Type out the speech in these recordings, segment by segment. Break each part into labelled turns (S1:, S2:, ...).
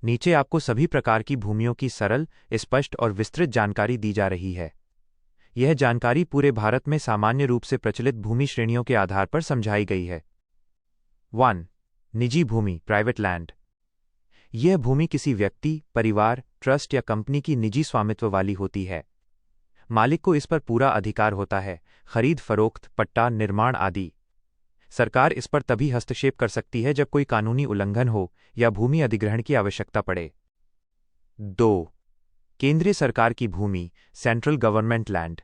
S1: नीचे आपको सभी प्रकार की भूमियों की सरल, स्पष्ट और विस्तृत जानकारी दी जा रही है। यह जानकारी पूरे भारत में सामान्य रूप से प्रचलित भूमि श्रेणियों के आधार पर समझाई गई है। 1. निजी भूमि, प्राइवेट लैंड। यह भूमि किसी व्यक्ति, परिवार, ट्रस्ट या कंपनी की निजी स्वामित्व वाली होती है। मालिक को इस पर पूरा अधिकार होता है, खरीद फरोख्त, पट्टा, निर्माण आदि। सरकार इस पर तभी हस्तक्षेप कर सकती है जब कोई कानूनी उल्लंघन हो या भूमि अधिग्रहण की आवश्यकता पड़े। 2. केंद्रीय सरकार की भूमि, सेंट्रल गवर्नमेंट लैंड।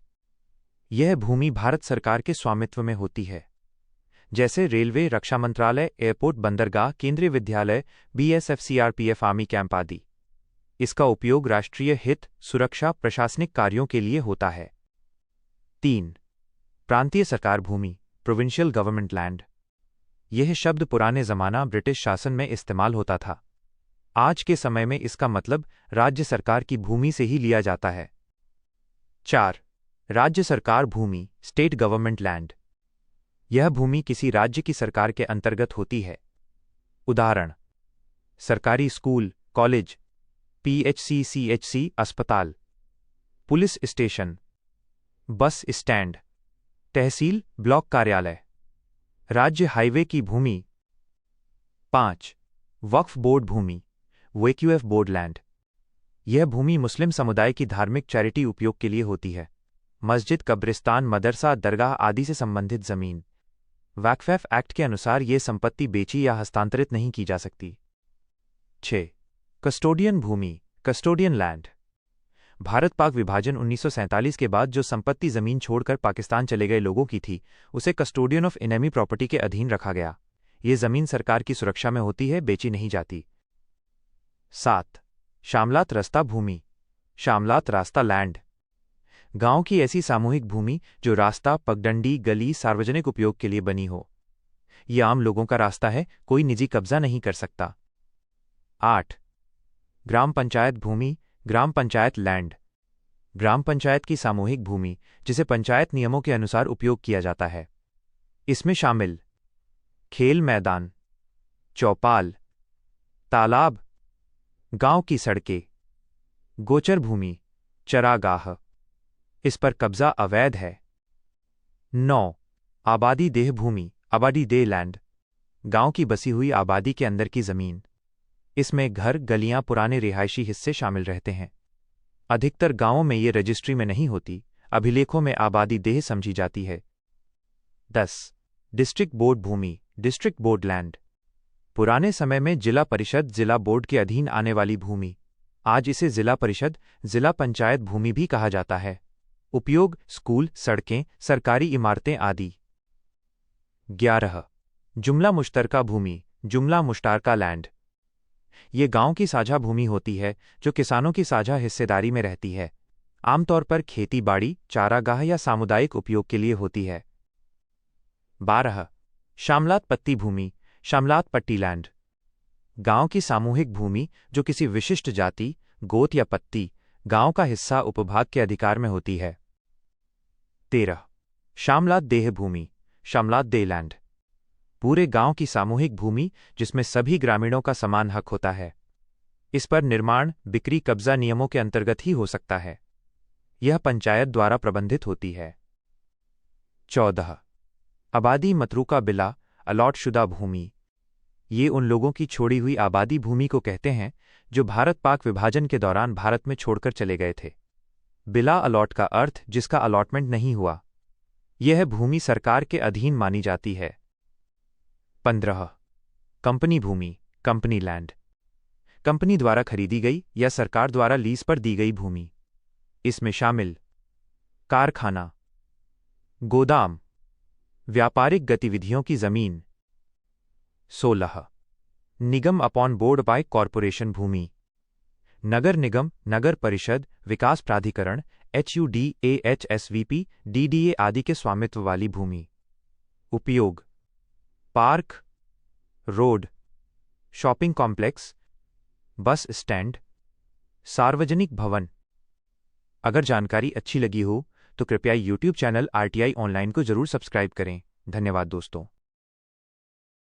S1: यह भूमि भारत सरकार के स्वामित्व में होती है, जैसे रेलवे, रक्षा मंत्रालय, एयरपोर्ट, बंदरगाह, केंद्रीय विद्यालय, बीएसएफ, सीआरपीएफ, आर्मी कैंप आदि। इसका उपयोग राष्ट्रीय हित, सुरक्षा, प्रशासनिक कार्यों के लिए होता है। 3. प्रांतीय सरकार भूमि, प्रोविंशियल गवर्नमेंट लैंड। यह शब्द पुराने जमाना ब्रिटिश शासन में इस्तेमाल होता था। आज के समय में इसका मतलब राज्य सरकार की भूमि से ही लिया जाता है। 4. राज्य सरकार भूमि, स्टेट गवर्नमेंट लैंड। यह भूमि किसी राज्य की सरकार के अंतर्गत होती है। उदाहरण: सरकारी स्कूल, कॉलेज, पीएचसी, सीएचसी, अस्पताल, पुलिस स्टेशन, बस स्टैंड, तहसील, ब्लॉक कार्यालय, राज्य हाईवे की भूमि। 5. वक्फ बोर्ड भूमि, वेक्यूएफ बोर्ड लैंड। यह भूमि मुस्लिम समुदाय की धार्मिक चैरिटी उपयोग के लिए होती है। मस्जिद, कब्रिस्तान, मदरसा, दरगाह आदि से संबंधित जमीन। वक्फ एक्ट के अनुसार ये संपत्ति बेची या हस्तांतरित नहीं की जा सकती। 6. कस्टोडियन भूमि, कस्टोडियन लैंड। भारत पाक विभाजन 1947 के बाद जो संपत्ति जमीन छोड़कर पाकिस्तान चले गए लोगों की थी, उसे कस्टोडियन ऑफ इनेमी प्रॉपर्टी के अधीन रखा गया। ये जमीन सरकार की सुरक्षा में होती है, बेची नहीं जाती। 7. शामलात रास्ता भूमि, शामलात रास्ता लैंड। गांव की ऐसी सामूहिक भूमि जो रास्ता, पगडंडी, गली, सार्वजनिक उपयोग के लिए बनी हो। यह आम लोगों का रास्ता है, कोई निजी कब्जा नहीं कर सकता। 8. ग्राम पंचायत भूमि, ग्राम पंचायत लैंड। ग्राम पंचायत की सामूहिक भूमि जिसे पंचायत नियमों के अनुसार उपयोग किया जाता है। इसमें शामिल खेल मैदान, चौपाल, तालाब, गांव की सड़कें, गोचर भूमि, चरागाह। इस पर कब्जा अवैध है। 9. आबादी देह भूमि, आबादी देह लैंड। गांव की बसी हुई आबादी के अंदर की जमीन। इसमें घर, गलियां, पुराने रिहायशी हिस्से शामिल रहते हैं। अधिकतर गांवों में ये रजिस्ट्री में नहीं होती, अभिलेखों में आबादी देह समझी जाती है। 10. डिस्ट्रिक्ट बोर्ड भूमि, डिस्ट्रिक्ट बोर्ड लैंड। पुराने समय में जिला परिषद, जिला बोर्ड के अधीन आने वाली भूमि। आज इसे जिला परिषद, जिला पंचायत भूमि भी कहा जाता है। उपयोग: स्कूल, सड़कें, सरकारी इमारतें आदि। 11. जुमला मुश्तरका भूमि, जुमला मुश्तारका लैंड। ये गांव की साझा भूमि होती है जो किसानों की साझा हिस्सेदारी में रहती है। आमतौर पर खेती बाड़ी, चारागाह या सामुदायिक उपयोग के लिए होती है। 12. शामलात पट्टी भूमि, शामलात पट्टी लैंड। गांव की सामूहिक भूमि जो किसी विशिष्ट जाति, गोत या पत्ती, गांव का हिस्सा, उपभाग के अधिकार में होती है। 13. शामलात देह भूमि, शामलात देह लैंड। पूरे गांव की सामूहिक भूमि जिसमें सभी ग्रामीणों का समान हक होता है। इस पर निर्माण, बिक्री, कब्जा नियमों के अंतर्गत ही हो सकता है। यह पंचायत द्वारा प्रबंधित होती है। 14. आबादी मतरूका बिला, अलॉट शुदा भूमि। ये उन लोगों की छोड़ी हुई आबादी भूमि को कहते हैं जो भारत पाक विभाजन के दौरान भारत में छोड़कर चले गए थे। बिला अलॉट का अर्थ जिसका अलॉटमेंट नहीं हुआ। यह भूमि सरकार के अधीन मानी जाती है। 15. कंपनी भूमि, कंपनी लैंड। कंपनी द्वारा खरीदी गई या सरकार द्वारा लीज पर दी गई भूमि। इसमें शामिल कारखाना, गोदाम, व्यापारिक गतिविधियों की जमीन। 16. निगम अपॉन बोर्ड बाय कॉरपोरेशन भूमि, नगर निगम, नगर परिषद, विकास प्राधिकरण, HUDA, DDA आदि के स्वामित्व वाली भूमि। उपयोग: park, road, shopping complex, bus stand, सार्वजनिक भवन। अगर जानकारी अच्छी लगी हो तो कृपया YouTube चैनल RTI ऑनलाइन को जरूर सब्सक्राइब करें। धन्यवाद दोस्तों।